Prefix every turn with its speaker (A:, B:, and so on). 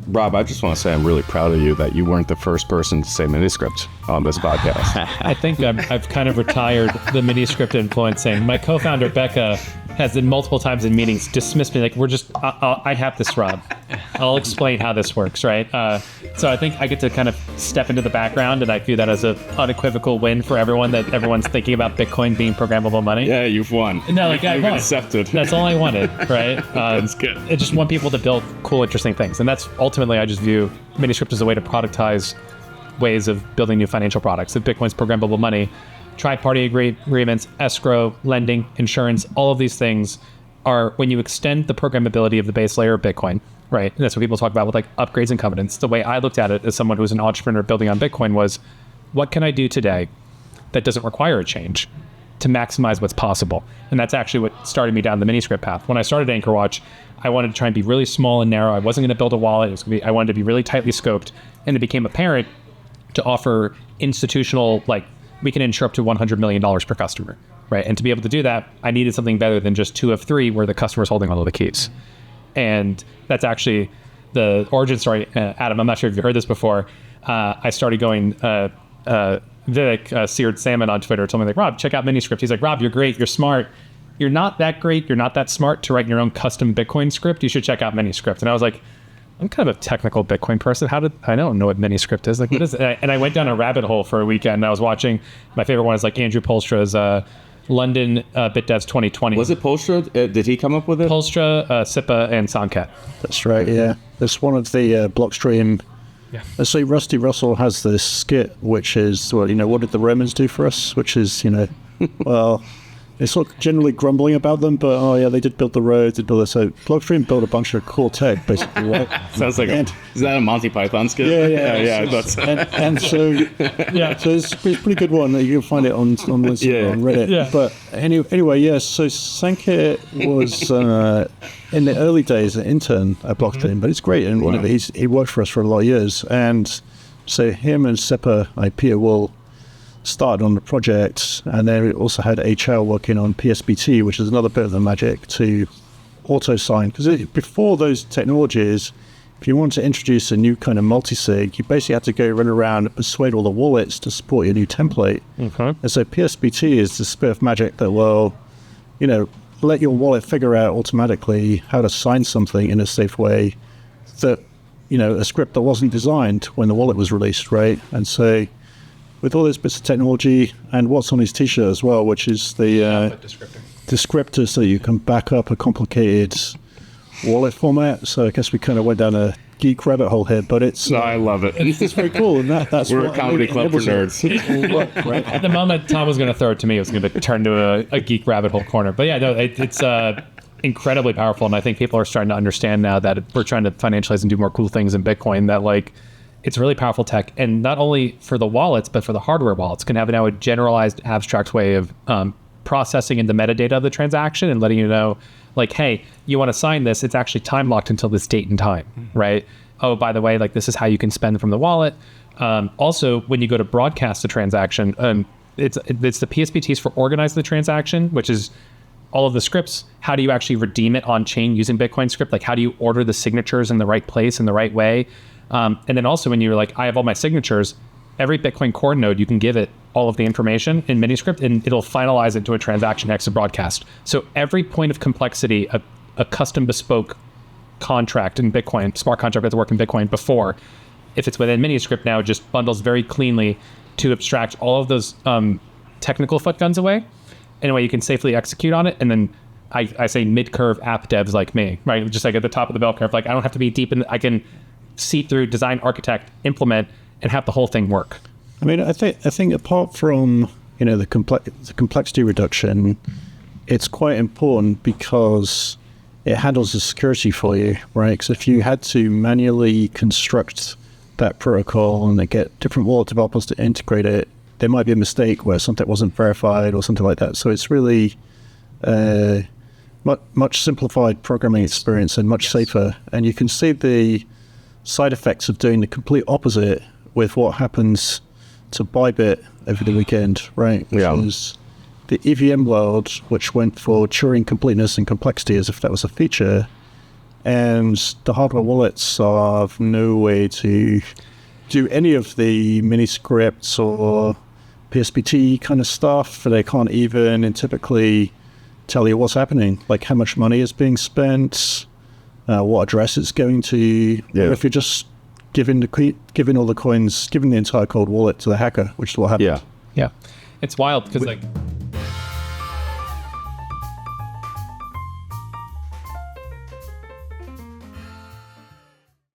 A: Rob, I just want to say I'm really proud of you that you weren't the first person to say Miniscript on this podcast.
B: I think I've kind of retired the Miniscript influencing. My co-founder, Becca, has been multiple times in meetings dismissed me, like, I have this, Rob. I'll explain how this works, right? So I think I get to kind of step into the background, and I view that as an unequivocal win for everyone, that everyone's thinking about Bitcoin being programmable money.
A: Yeah, you've won.
B: No, like, I won.
A: Accepted.
B: That's all I wanted, right?
A: That's good.
B: I just want people to build cool, interesting things. And that's ultimately, I just view Miniscript as a way to productize ways of building new financial products. If Bitcoin's programmable money, tri-party agreements, escrow, lending, insurance, all of these things are when you extend the programmability of the base layer of Bitcoin, right? And that's what people talk about with like upgrades and covenants. The way I looked at it as someone who's an entrepreneur building on Bitcoin was, what can I do today that doesn't require a change to maximize what's possible? And that's actually what started me down the Miniscript path. When I started Anchorwatch, I wanted to try and be really small and narrow. I wasn't going to build a wallet. I wanted to be really tightly scoped. And it became apparent to offer institutional, like, we can insure up to $100 million per customer, right? And to be able to do that, I needed something better than just 2 of 3 where the customer's holding all of the keys. And that's actually the origin story. Adam, I'm not sure if you heard this before. I started going, Vivek, Seared Salmon on Twitter, told me, like, Rob, check out Miniscript. He's like, Rob, you're great, you're smart. You're not that great, you're not that smart to write your own custom Bitcoin script. You should check out Miniscript. And I was like, I'm kind of a technical Bitcoin person. I don't know what Miniscript is. Like, what is it? And I went down a rabbit hole for a weekend. And I was watching, my favorite one is like Andrew Polstra's London BitDevs 2020.
A: Was it Polstra? Did he come up with it?
B: Polstra, Sipa, and Sanket.
C: That's right, yeah. That's one of the Blockstream.
B: Yeah.
C: Let's say Rusty Russell has this skit, which is, well, what did the Romans do for us? Which is, well, it's sort of generally grumbling about them, but oh yeah, they did build the roads, they built this. So Blockstream built a bunch of cool tech, basically. Right?
A: Sounds like is that a Monty Python skit?
C: Yeah. And so it's a pretty good one. You can find it on Reddit.
B: Yeah.
C: But anyway, yeah. So Sanket was in the early days an intern at Blockstream, but it's great, and whatever. He worked for us for a lot of years, and so him and Sepa, Peter Wool, started on the project, and then we also had HL working on PSBT, which is another bit of the magic to auto sign. Because before those technologies, if you want to introduce a new kind of multi-sig, you basically had to go run around and persuade all the wallets to support your new template.
B: Okay.
C: And so PSBT is this bit of magic that will, let your wallet figure out automatically how to sign something in a safe way that, a script that wasn't designed when the wallet was released, right? And so with all those bits of technology and what's on his t-shirt as well, which is the descriptor, so you can back up a complicated wallet format. So I guess we kind of went down a geek rabbit hole here, but it's...
A: No, I love it.
C: It's very cool. And that's
A: We're a comedy club for nerds.
C: Right?
B: At the moment Tom was going to throw it to me, it was going to turn to a geek rabbit hole corner. But yeah, no, it's incredibly powerful. And I think people are starting to understand now that we're trying to financialize and do more cool things in Bitcoin, that like, it's really powerful tech, and not only for the wallets, but for the hardware wallets, can have now a generalized abstract way of processing in the metadata of the transaction and letting you know, like, hey, you want to sign this, it's actually time locked until this date and time, right? Oh, by the way, like, this is how you can spend from the wallet. Also, when you go to broadcast a transaction, it's the PSBTs for organizing the transaction, which is all of the scripts. How do you actually redeem it on chain using Bitcoin script? Like, how do you order the signatures in the right place in the right way? And then also when you're like, I have all my signatures, every Bitcoin core node, you can give it all of the information in Miniscript, and it'll finalize it to a transaction exit broadcast. So every point of complexity, a custom bespoke contract in Bitcoin, smart contract that work in Bitcoin before, if it's within Miniscript now, it just bundles very cleanly to abstract all of those technical footguns away in a way you can safely execute on it. And then I say mid-curve app devs like me, right? Just like at the top of the bell curve, like I don't have to be deep in, I can see through, design, architect, implement, and have the whole thing work.
C: I mean, I think apart from the complexity reduction, it's quite important because it handles the security for you, right? Because if you had to manually construct that protocol and then get different wallet developers to integrate it, there might be a mistake where something wasn't verified or something like that. So it's really much simplified programming experience and much safer. And you can see the side effects of doing the complete opposite with what happens to Bybit over the weekend, right? Which is the EVM world, which went for Turing completeness and complexity as if that was a feature, and the hardware wallets have no way to do any of the Miniscripts or PSPT kind of stuff. They can't even typically tell you what's happening, like how much money is being spent, what address it's going to.
A: Yeah.
C: If you're just giving all the coins, giving the entire cold wallet to the hacker, which is what happened.
A: Yeah.
B: Yeah. It's wild because like